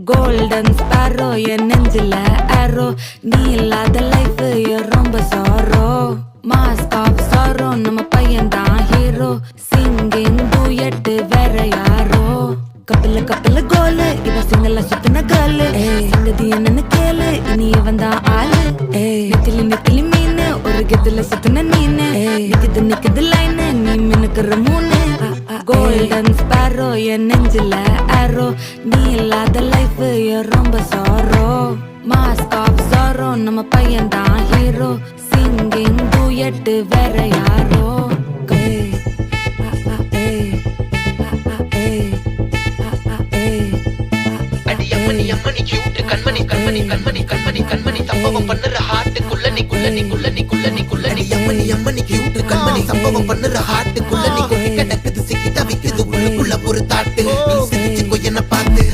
golden sparrow என் நெஞ்சில ஆரோ நீ இல்லாத லைஃப் ரொம்ப சாரோ மாஸ்க் ஆஃப் சாரோ நம்ம பையன் தான் ஹீரோ சிங்கிங் டூயட் வேற யாரோ கப்பல கப்பல கோலு இவ சிங்கல்ல சுத்தின கேர்ளு சங்கதி என்னன்னு கேளு இனி இவன் தான் ஆளு நெத்திலி நெத்திலி மீன் ஒரு கெத்துல சுத்தின நீனு நிக்குது நிக்குது லைன் நீ மினுக்குற மூணு கோல்டன் ஸ்பாரோ என் நெஞ்சில ஆரோ நீ இல்லாத லைஃப் ரொம்ப சாரோ மாஸ்க் ஆஃப் சாரோ நம்ம பையன் தான் ஹீரோ சிங்கிங் டூயட் வேற யாரோ அம்மனி அம்மனி கியூட் கண்மணி கண்மணி கண்மணி கண்மணி கண்மணி சம்பவம் பண்ணுற ஹார்ட்டுக்குள்ள நீ குள்ள நீ குள்ள நீ குள்ள நீ குள்ள நீ அம்மனி அம்மனி கியூட் கண்மணி சம்பவம் பண்ணுற ஹார்ட்டுக்குள்ள நீ கொட்டி கிடக்குது சிக்கி தவிக்குது உள்ளுக்குள்ள ஒரு தாட்டு நீ சிரிச்சுக்கோ என்ன பார்த்து